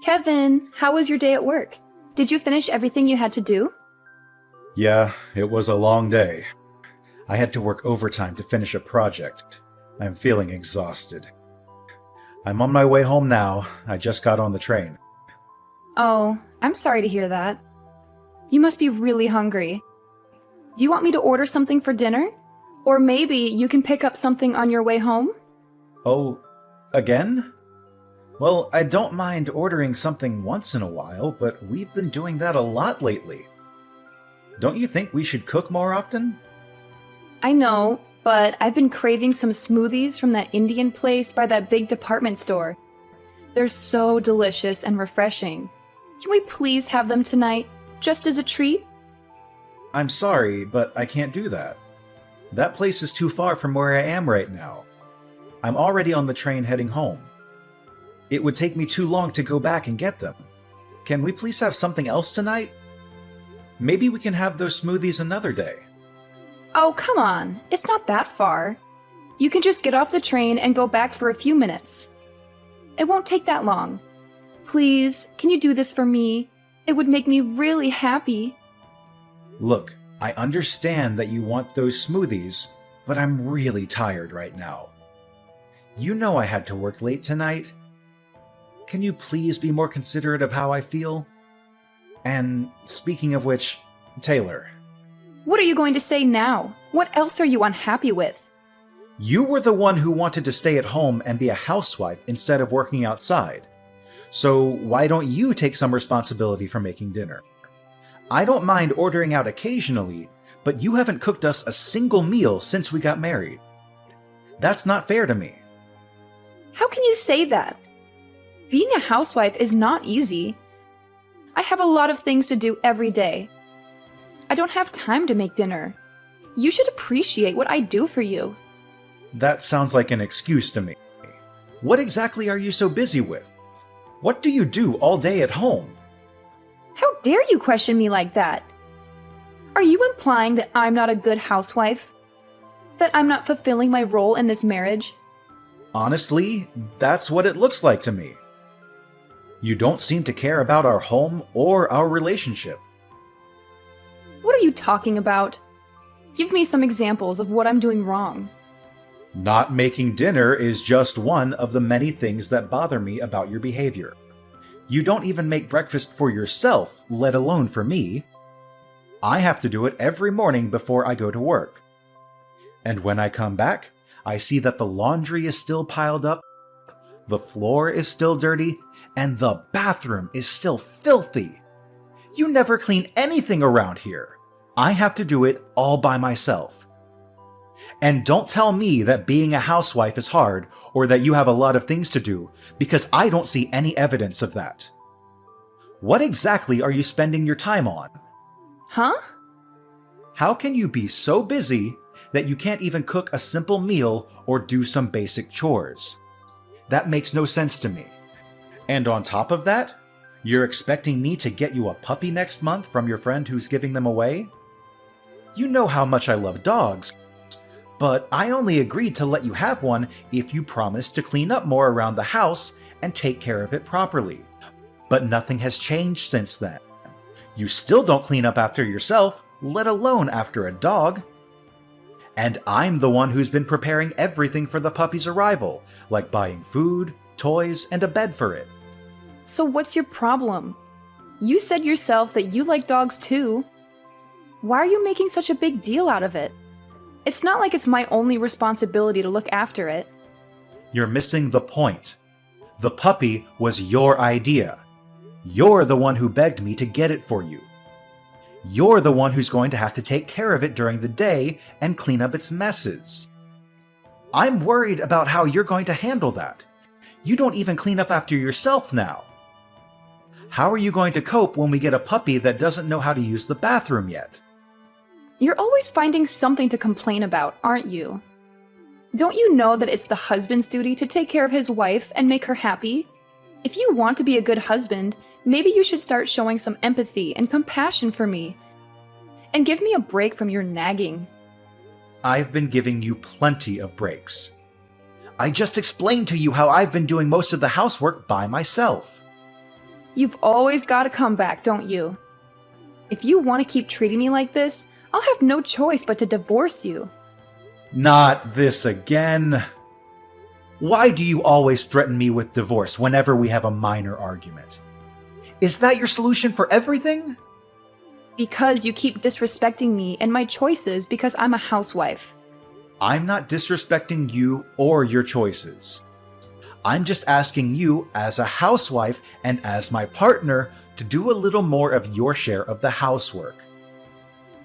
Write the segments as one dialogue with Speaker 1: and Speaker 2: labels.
Speaker 1: Kevin, how was your day at work? Did you finish everything you had to do?
Speaker 2: Yeah, it was a long day. I had to work overtime to finish a project. I'm feeling exhausted. I'm on my way home now. I just got on the train.
Speaker 1: Oh, I'm sorry to hear that. You must be really hungry. Do you want me to order something for dinner? Or maybe you can pick up something on your way home?
Speaker 2: Oh, again? Well, I don't mind ordering something once in a while, but we've been doing that a lot lately. Don't you think we should cook more often?
Speaker 1: I know, but I've been craving some smoothies from that Indian place by that big department store. They're so delicious and refreshing. Can we please have them tonight, just as a treat?
Speaker 2: I'm sorry, but I can't do that. That place is too far from where I am right now. I'm already on the train heading home. It would take me too long to go back and get them. Can we please have something else tonight? Maybe we can have those smoothies another day.
Speaker 1: Oh, come on. It's not that far. You can just get off the train and go back for a few minutes. It won't take that long. Please, can you do this for me? It would make me really happy.
Speaker 2: Look, I understand that you want those smoothies, but I'm really tired right now. You know I had to work late tonight. Can you please be more considerate of how I feel? And speaking of which, Taylor.
Speaker 1: What are you going to say now? What else are you unhappy with?
Speaker 2: You were the one who wanted to stay at home and be a housewife instead of working outside. So why don't you take some responsibility for making dinner? I don't mind ordering out occasionally, but you haven't cooked us a single meal since we got married. That's not fair to me.
Speaker 1: How can you say that? Being a housewife is not easy. I have a lot of things to do every day. I don't have time to make dinner. You should appreciate what I do for you.
Speaker 2: That sounds like an excuse to me. What exactly are you so busy with? What do you do all day at home?
Speaker 1: How dare you question me like that? Are you implying that I'm not a good housewife? That I'm not fulfilling my role in this marriage?
Speaker 2: Honestly, that's what it looks like to me. You don't seem to care about our home or our relationship.
Speaker 1: What are you talking about? Give me some examples of what I'm doing wrong.
Speaker 2: Not making dinner is just one of the many things that bother me about your behavior. You don't even make breakfast for yourself, let alone for me. I have to do it every morning before I go to work. And when I come back, I see that the laundry is still piled up, the floor is still dirty, and the bathroom is still filthy. You never clean anything around here. I have to do it all by myself. And don't tell me that being a housewife is hard or that you have a lot of things to do, because I don't see any evidence of that. What exactly are you spending your time on?
Speaker 1: Huh?
Speaker 2: How can you be so busy that you can't even cook a simple meal or do some basic chores? That makes no sense to me. And on top of that, you're expecting me to get you a puppy next month from your friend who's giving them away? You know how much I love dogs, but I only agreed to let you have one if you promised to clean up more around the house and take care of it properly. But nothing has changed since then. You still don't clean up after yourself, let alone after a dog. And I'm the one who's been preparing everything for the puppy's arrival, like buying food, toys, and a bed for it.
Speaker 1: So what's your problem? You said yourself that you like dogs too. Why are you making such a big deal out of it? It's not like it's my only responsibility to look after it.
Speaker 2: You're missing the point. The puppy was your idea. You're the one who begged me to get it for you. You're the one who's going to have to take care of it during the day and clean up its messes. I'm worried about how you're going to handle that. You don't even clean up after yourself now. How are you going to cope when we get a puppy that doesn't know how to use the bathroom yet?
Speaker 1: You're always finding something to complain about, aren't you? Don't you know that it's the husband's duty to take care of his wife and make her happy? If you want to be a good husband, maybe you should start showing some empathy and compassion for me. And give me a break from your nagging.
Speaker 2: I've been giving you plenty of breaks. I just explained to you how I've been doing most of the housework by myself.
Speaker 1: You've always got a comeback, don't you? If you want to keep treating me like this, I'll have no choice but to divorce you.
Speaker 2: Not this again. Why do you always threaten me with divorce whenever we have a minor argument? Is that your solution for everything?
Speaker 1: Because you keep disrespecting me and my choices because I'm a housewife.
Speaker 2: I'm not disrespecting you or your choices. I'm just asking you, as a housewife and as my partner, to do a little more of your share of the housework.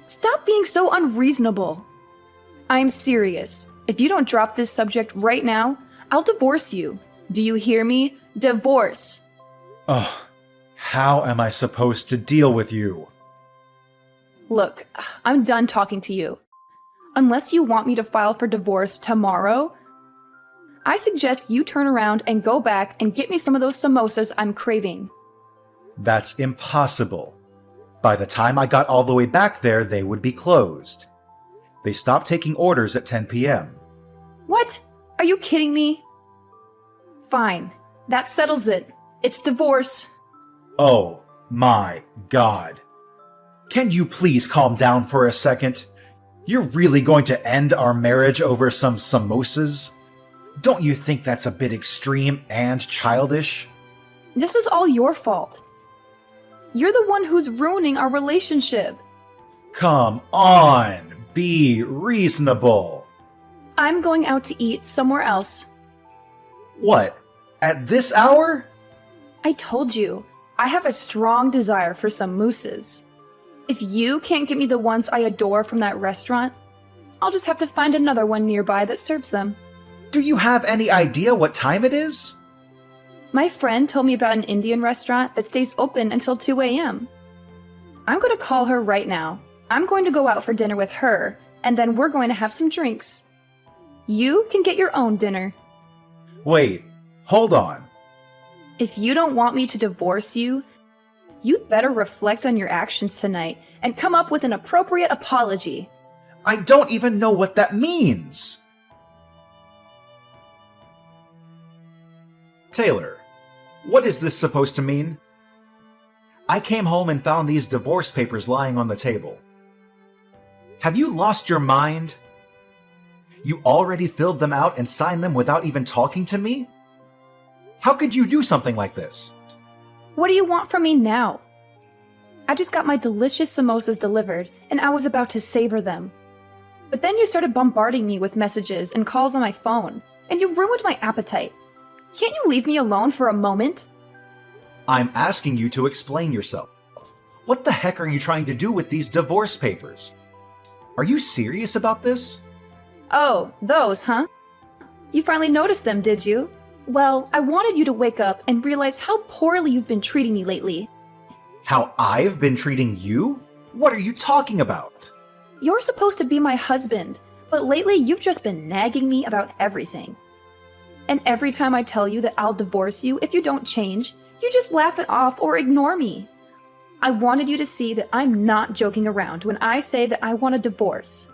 Speaker 1: Stop being so unreasonable. I'm serious. If you don't drop this subject right now, I'll divorce you. Do you hear me? Divorce.
Speaker 2: Ugh, how am I supposed to deal with you?
Speaker 1: Look, I'm done talking to you. Unless you want me to file for divorce tomorrow, I suggest you turn around and go back and get me some of those samosas I'm craving.
Speaker 2: That's impossible. By the time I got all the way back there, they would be closed. They stopped taking orders at 10 p.m.
Speaker 1: What? Are you kidding me? Fine. That settles it. It's divorce.
Speaker 2: Oh my God. Can you please calm down for a second? You're really going to end our marriage over some samosas? Don't you think that's a bit extreme and childish?
Speaker 1: This is all your fault. You're the one who's ruining our relationship.
Speaker 2: Come on, be reasonable.
Speaker 1: I'm going out to eat somewhere else.
Speaker 2: What? At this hour?
Speaker 1: I told you, I have a strong desire for some mousses. If you can't get me the ones I adore from that restaurant, I'll just have to find another one nearby that serves them.
Speaker 2: Do you have any idea what time it is?
Speaker 1: My friend told me about an Indian restaurant that stays open until 2 a.m. I'm going to call her right now. I'm going to go out for dinner with her, and then we're going to have some drinks. You can get your own dinner.
Speaker 2: Wait, hold on.
Speaker 1: If you don't want me to divorce you, you'd better reflect on your actions tonight and come up with an appropriate apology.
Speaker 2: I don't even know what that means. Taylor, what is this supposed to mean? I came home and found these divorce papers lying on the table. Have you lost your mind? You already filled them out and signed them without even talking to me? How could you do something like this?
Speaker 1: What do you want from me now? I just got my delicious samosas delivered, and I was about to savor them. But then you started bombarding me with messages and calls on my phone, and you ruined my appetite. Can't you leave me alone for a moment?
Speaker 2: I'm asking you to explain yourself. What the heck are you trying to do with these divorce papers? Are you serious about this?
Speaker 1: Oh, those, huh? You finally noticed them, did you? Well, I wanted you to wake up and realize how poorly you've been treating me lately.
Speaker 2: How I've been treating you? What are you talking about?
Speaker 1: You're supposed to be my husband, but lately you've just been nagging me about everything. And every time I tell you that I'll divorce you if you don't change, you just laugh it off or ignore me. I wanted you to see that I'm not joking around when I say that I want a divorce.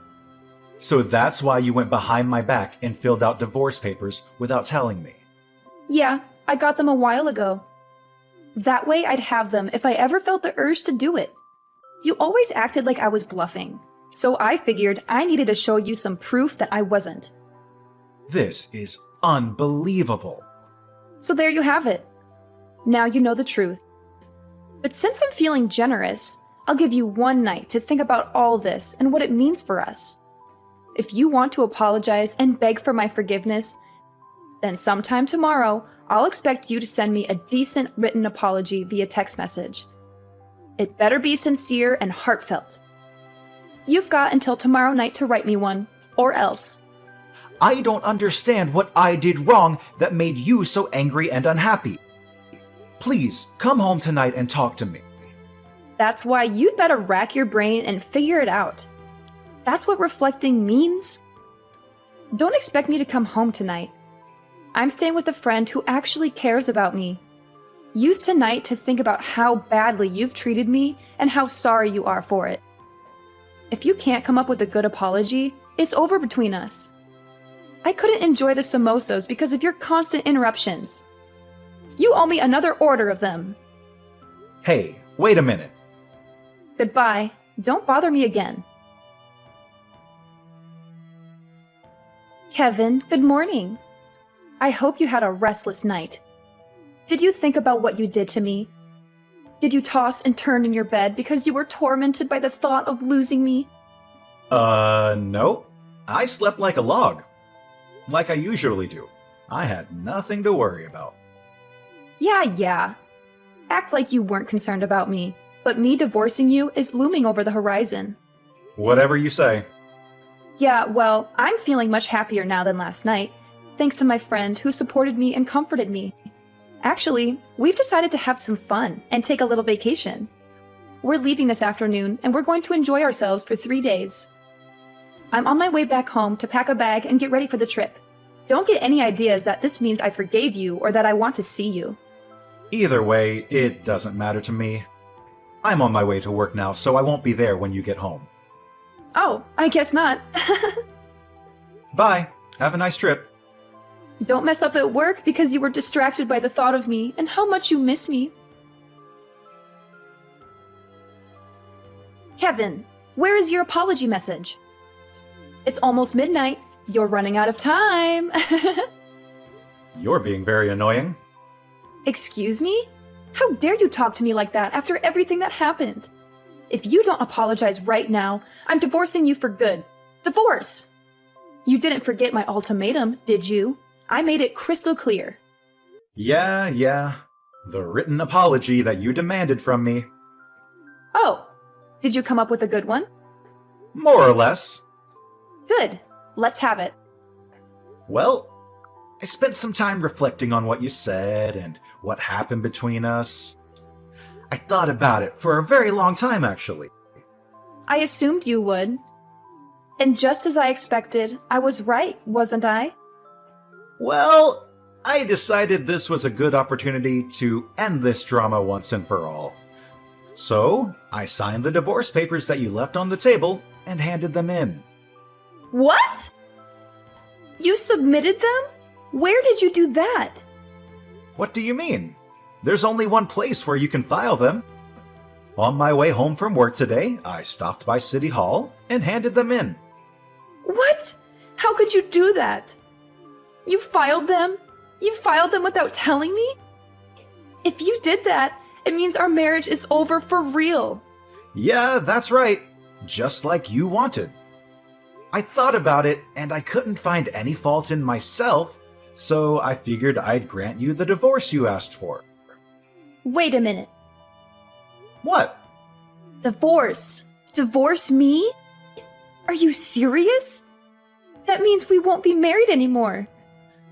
Speaker 2: So that's why you went behind my back and filled out divorce papers without telling me.
Speaker 1: Yeah, I got them a while ago. That way I'd have them if I ever felt the urge to do it. You always acted like I was bluffing, so I figured I needed to show you some proof that I wasn't.
Speaker 2: This is unbelievable.
Speaker 1: So there you have it. Now you know the truth. But since I'm feeling generous, I'll give you one night to think about all this and what it means for us. If you want to apologize and beg for my forgiveness, then sometime tomorrow, I'll expect you to send me a decent written apology via text message. It better be sincere and heartfelt. You've got until tomorrow night to write me one, or else.
Speaker 2: I don't understand what I did wrong that made you so angry and unhappy. Please, come home tonight and talk to me.
Speaker 1: That's why you'd better rack your brain and figure it out. That's what reflecting means. Don't expect me to come home tonight. I'm staying with a friend who actually cares about me. Use tonight to think about how badly you've treated me and how sorry you are for it. If you can't come up with a good apology, it's over between us. I couldn't enjoy the samosas because of your constant interruptions. You owe me another order of them.
Speaker 2: Hey, wait a minute.
Speaker 1: Goodbye. Don't bother me again. Kevin, good morning. I hope you had a restless night. Did you think about what you did to me? Did you toss and turn in your bed because you were tormented by the thought of losing me?
Speaker 2: No. I slept like a log. Like I usually do. I had nothing to worry about.
Speaker 1: Yeah. Act like you weren't concerned about me, but me divorcing you is looming over the horizon.
Speaker 2: Whatever you say.
Speaker 1: Yeah, well, I'm feeling much happier now than last night, thanks to my friend who supported me and comforted me. Actually, we've decided to have some fun and take a little vacation. We're leaving this afternoon and we're going to enjoy ourselves for 3 days. I'm on my way back home to pack a bag and get ready for the trip. Don't get any ideas that this means I forgave you or that I want to see you.
Speaker 2: Either way, it doesn't matter to me. I'm on my way to work now, so I won't be there when you get home.
Speaker 1: Oh, I guess not.
Speaker 2: Bye. Have a nice trip.
Speaker 1: Don't mess up at work because you were distracted by the thought of me and how much you miss me. Kevin, where is your apology message? It's almost midnight. You're running out of time.
Speaker 2: You're being very annoying.
Speaker 1: Excuse me? How dare you talk to me like that after everything that happened? If you don't apologize right now, I'm divorcing you for good. Divorce! You didn't forget my ultimatum, did you? I made it crystal clear.
Speaker 2: Yeah. The written apology that you demanded from me.
Speaker 1: Oh, did you come up with a good one?
Speaker 2: More or less.
Speaker 1: Good. Let's have it.
Speaker 2: Well, I spent some time reflecting on what you said and what happened between us. I thought about it for a very long time, actually.
Speaker 1: I assumed you would. And just as I expected, I was right, wasn't I?
Speaker 2: Well, I decided this was a good opportunity to end this drama once and for all. So, I signed the divorce papers that you left on the table and handed them in.
Speaker 1: What? You submitted them? Where did you do that?
Speaker 2: What do you mean? There's only one place where you can file them. On my way home from work today, I stopped by City Hall and handed them in.
Speaker 1: What? How could you do that? You filed them? You filed them without telling me? If you did that, it means our marriage is over for real.
Speaker 2: Yeah, that's right. Just like you wanted. I thought about it, and I couldn't find any fault in myself, so I figured I'd grant you the divorce you asked for.
Speaker 1: Wait a minute.
Speaker 2: What?
Speaker 1: Divorce? Divorce me? Are you serious? That means we won't be married anymore.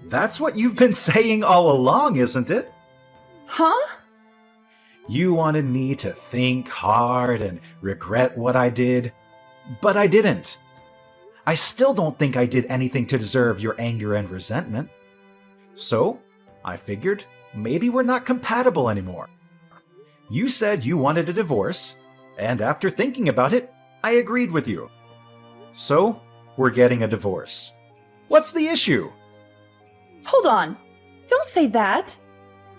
Speaker 2: That's what you've been saying all along, isn't it?
Speaker 1: Huh?
Speaker 2: You wanted me to think hard and regret what I did, but I didn't. I still don't think I did anything to deserve your anger and resentment. So, I figured maybe we're not compatible anymore. You said you wanted a divorce, and after thinking about it, I agreed with you. So, we're getting a divorce. What's the issue?
Speaker 1: Hold on. Don't say that.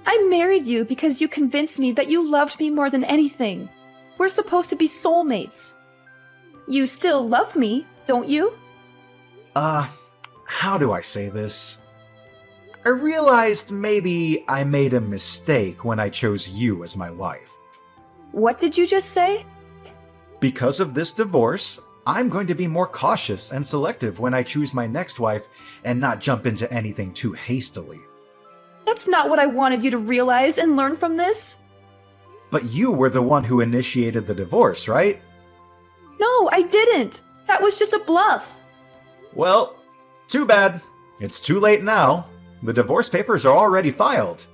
Speaker 1: I married you because you convinced me that you loved me more than anything. We're supposed to be soulmates. You still love me, don't you?
Speaker 2: How do I say this? I realized maybe I made a mistake when I chose you as my wife.
Speaker 1: What did you just say?
Speaker 2: Because of this divorce, I'm going to be more cautious and selective when I choose my next wife and not jump into anything too hastily.
Speaker 1: That's not what I wanted you to realize and learn from this.
Speaker 2: But you were the one who initiated the divorce, right?
Speaker 1: No, I didn't. That was just a bluff.
Speaker 2: Well, too bad. It's too late now. The divorce papers are already filed.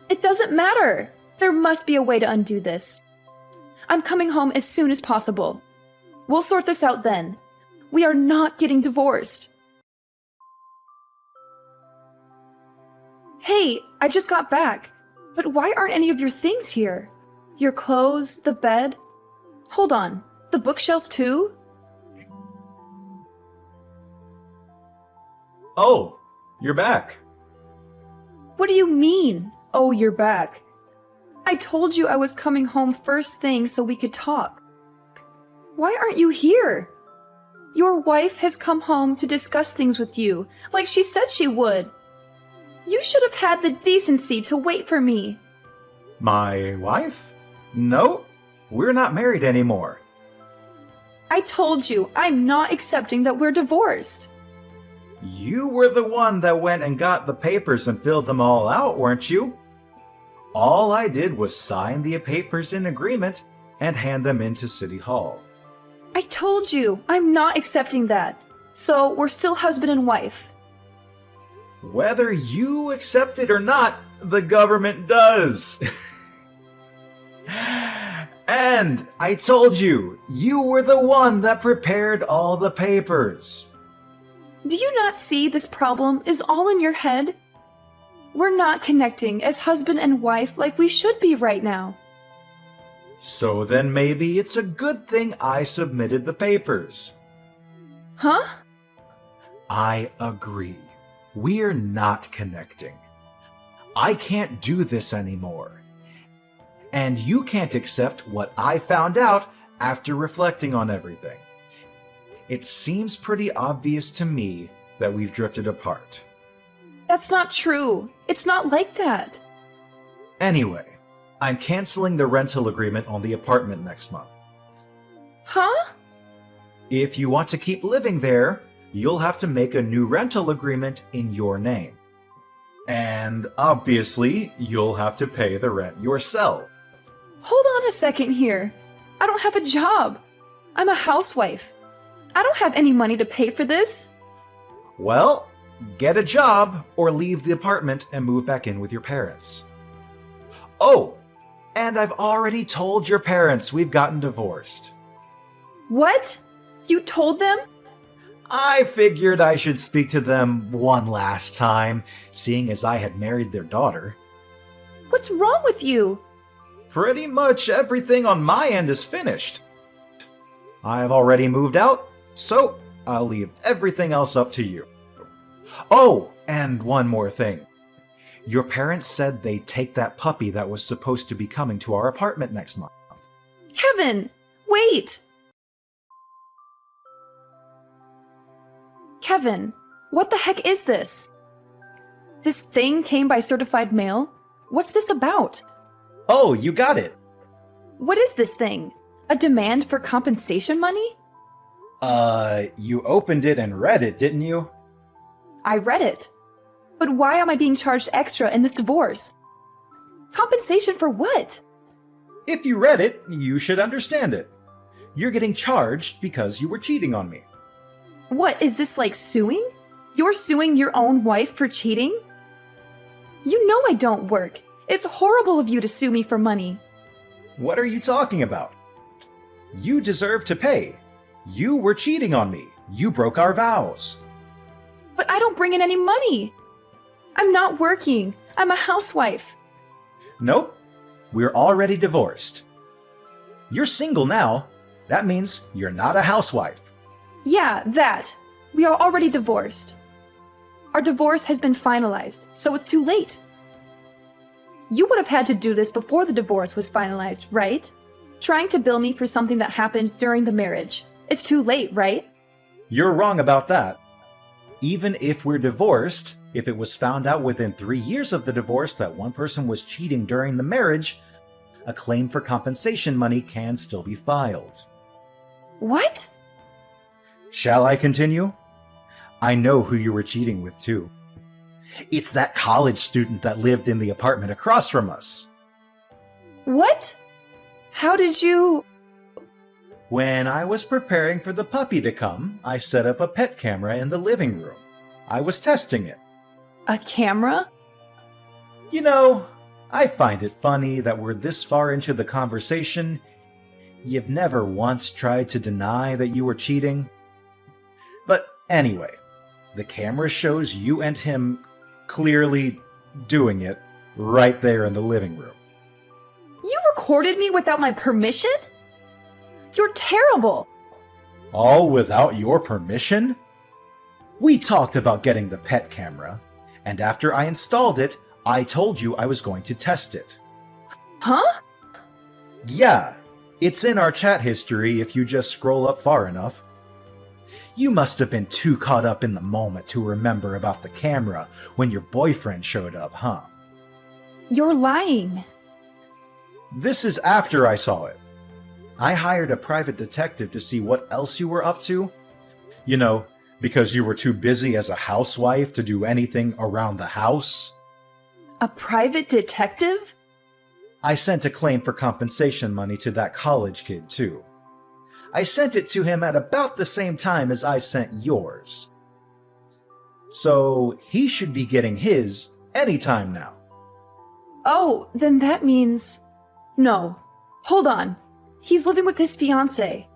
Speaker 1: It doesn't matter. There must be a way to undo this. I'm coming home as soon as possible. We'll sort this out then. We are not getting divorced. Hey, I just got back. But why aren't any of your things here? Your clothes, the bed? Hold on, the bookshelf too?
Speaker 2: Oh, you're back.
Speaker 1: What do you mean, oh, you're back? I told you I was coming home first thing so we could talk. Why aren't you here? Your wife has come home to discuss things with you, like she said she would. You should have had the decency to wait for me.
Speaker 2: My wife? No, we're not married anymore.
Speaker 1: I told you I'm not accepting that we're divorced.
Speaker 2: You were the one that went and got the papers and filled them all out, weren't you? All I did was sign the papers in agreement and hand them into City Hall.
Speaker 1: I told you I'm not accepting that. So we're still husband and wife.
Speaker 2: Whether you accept it or not, the government does. And I told you, you were the one that prepared all the papers.
Speaker 1: Do you not see this problem is all in your head? We're not connecting as husband and wife like we should be right now.
Speaker 2: So then maybe it's a good thing I submitted the papers.
Speaker 1: Huh?
Speaker 2: I agree. We're not connecting. I can't do this anymore. And you can't accept what I found out after reflecting on everything. It seems pretty obvious to me that we've drifted apart.
Speaker 1: That's not true. It's not like that.
Speaker 2: Anyway, I'm canceling the rental agreement on the apartment next month.
Speaker 1: Huh?
Speaker 2: If you want to keep living there, you'll have to make a new rental agreement in your name. And obviously, you'll have to pay the rent yourself.
Speaker 1: Hold on a second here. I don't have a job. I'm a housewife. I don't have any money to pay for this.
Speaker 2: Well, get a job or leave the apartment and move back in with your parents. Oh, and I've already told your parents we've gotten divorced.
Speaker 1: What? You told them?
Speaker 2: I figured I should speak to them one last time, seeing as I had married their daughter.
Speaker 1: What's wrong with you?
Speaker 2: Pretty much everything on my end is finished. I've already moved out, so I'll leave everything else up to you. Oh, and one more thing. Your parents said they'd take that puppy that was supposed to be coming to our apartment next month.
Speaker 1: Kevin, wait! Kevin, what the heck is this? This thing came by certified mail? What's this about?
Speaker 2: Oh, you got it.
Speaker 1: What is this thing? A demand for compensation money?
Speaker 2: You opened it and read it, didn't you?
Speaker 1: I read it. But why am I being charged extra in this divorce? Compensation for what?
Speaker 2: If you read it, you should understand it. You're getting charged because you were cheating on me.
Speaker 1: What, is this like suing? You're suing your own wife for cheating? You know I don't work. It's horrible of you to sue me for money.
Speaker 2: What are you talking about? You deserve to pay. You were cheating on me. You broke our vows.
Speaker 1: But I don't bring in any money. I'm not working. I'm a housewife.
Speaker 2: Nope. We're already divorced. You're single now. That means you're not a housewife.
Speaker 1: Yeah, that. We are already divorced. Our divorce has been finalized, so it's too late. You would have had to do this before the divorce was finalized, right? Trying to bill me for something that happened during the marriage. It's too late, right?
Speaker 2: You're wrong about that. Even if we're divorced, if it was found out within 3 years of the divorce that one person was cheating during the marriage, a claim for compensation money can still be filed.
Speaker 1: What?
Speaker 2: Shall I continue? I know who you were cheating with, too. It's that college student that lived in the apartment across from us.
Speaker 1: What? How did you...
Speaker 2: When I was preparing for the puppy to come, I set up a pet camera in the living room. I was testing it.
Speaker 1: A camera?
Speaker 2: You know, I find it funny that we're this far into the conversation. You've never once tried to deny that you were cheating. But anyway, the camera shows you and him clearly doing it right there in the living room.
Speaker 1: You recorded me without my permission? You're terrible.
Speaker 2: All without your permission? We talked about getting the pet camera, and after I installed it, I told you I was going to test it.
Speaker 1: Huh?
Speaker 2: Yeah, it's in our chat history if you just scroll up far enough. You must have been too caught up in the moment to remember about the camera when your boyfriend showed up, huh?
Speaker 1: You're lying.
Speaker 2: This is after I saw it. I hired a private detective to see what else you were up to. You know, because you were too busy as a housewife to do anything around the house.
Speaker 1: A private detective?
Speaker 2: I sent a claim for compensation money to that college kid, too. I sent it to him at about the same time as I sent yours. So he should be getting his anytime now.
Speaker 1: Oh, then that means... No. Hold on. He's living with his fiancée.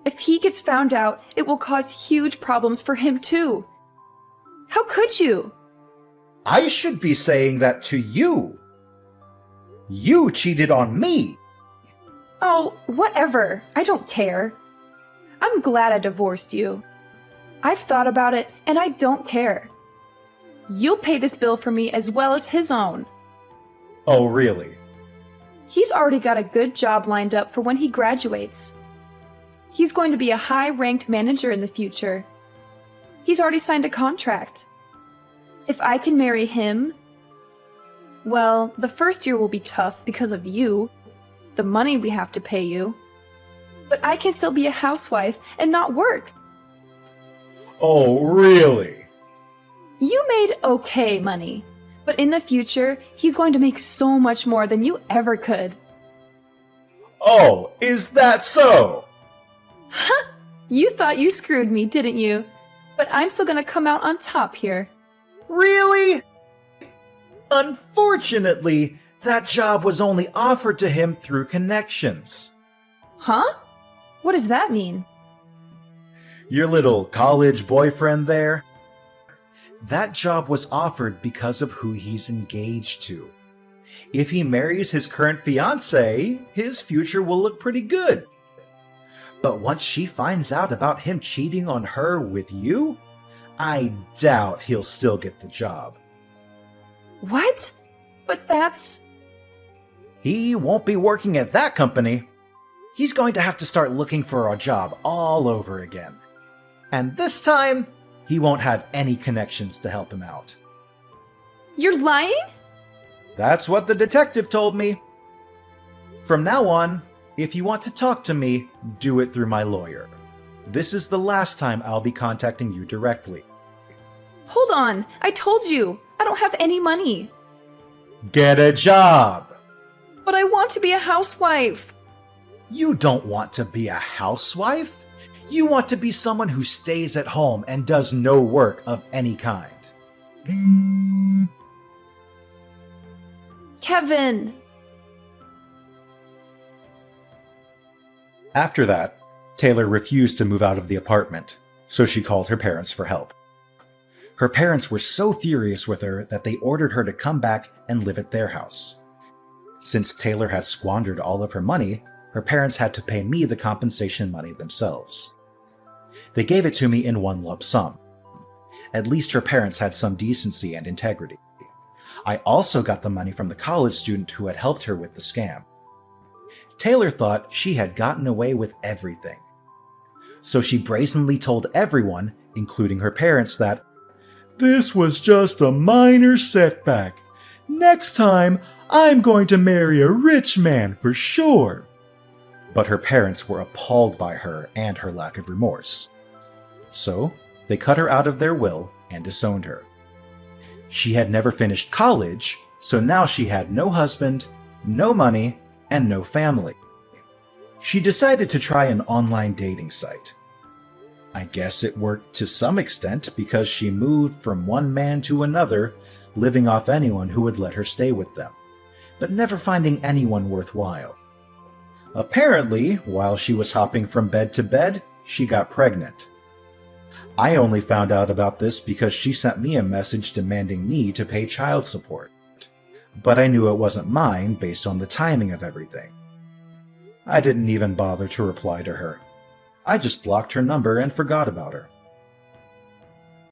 Speaker 1: If he gets found out, it will cause huge problems for him too. How could you?
Speaker 2: I should be saying that to you. You cheated on me.
Speaker 1: Oh, whatever. I don't care. I'm glad I divorced you. I've thought about it, and I don't care. You'll pay this bill for me as well as his own.
Speaker 2: Oh, really?
Speaker 1: He's already got a good job lined up for when he graduates. He's going to be a high-ranked manager in the future. He's already signed a contract. If I can marry him... Well, the first year will be tough because of you, the money we have to pay you. But I can still be a housewife and not work.
Speaker 2: Oh, really?
Speaker 1: You made okay money, but in the future, he's going to make so much more than you ever could.
Speaker 2: Oh, is that so?
Speaker 1: Huh! You thought you screwed me, didn't you? But I'm still gonna come out on top here.
Speaker 2: Really? Unfortunately, that job was only offered to him through connections.
Speaker 1: Huh? What does that mean?
Speaker 2: Your little college boyfriend there? That job was offered because of who he's engaged to. If he marries his current fiancée, his future will look pretty good. But once she finds out about him cheating on her with you, I doubt he'll still get the job.
Speaker 1: What? But that's...
Speaker 2: He won't be working at that company. He's going to have to start looking for a job all over again. And this time, he won't have any connections to help him out.
Speaker 1: You're lying?
Speaker 2: That's what the detective told me. From now on, if you want to talk to me, do it through my lawyer. This is the last time I'll be contacting you directly.
Speaker 1: Hold on, I told you, I don't have any money.
Speaker 2: Get a job!
Speaker 1: But I want to be a housewife.
Speaker 2: You don't want to be a housewife. You want to be someone who stays at home and does no work of any kind.
Speaker 1: Kevin!
Speaker 2: After that, Taylor refused to move out of the apartment, so she called her parents for help. Her parents were so furious with her that they ordered her to come back and live at their house. Since Taylor had squandered all of her money, her parents had to pay me the compensation money themselves. They gave it to me in one lump sum. At least her parents had some decency and integrity. I also got the money from the college student who had helped her with the scam. Taylor thought she had gotten away with everything. So she brazenly told everyone, including her parents, that this was just a minor setback. Next time, I'm going to marry a rich man for sure. But her parents were appalled by her and her lack of remorse. So, they cut her out of their will and disowned her. She had never finished college, so now she had no husband, no money, and no family. She decided to try an online dating site. I guess it worked to some extent because she moved from one man to another, living off anyone who would let her stay with them, but never finding anyone worthwhile. Apparently, while she was hopping from bed to bed, she got pregnant. I only found out about this because she sent me a message demanding me to pay child support. But I knew it wasn't mine based on the timing of everything. I didn't even bother to reply to her. I just blocked her number and forgot about her.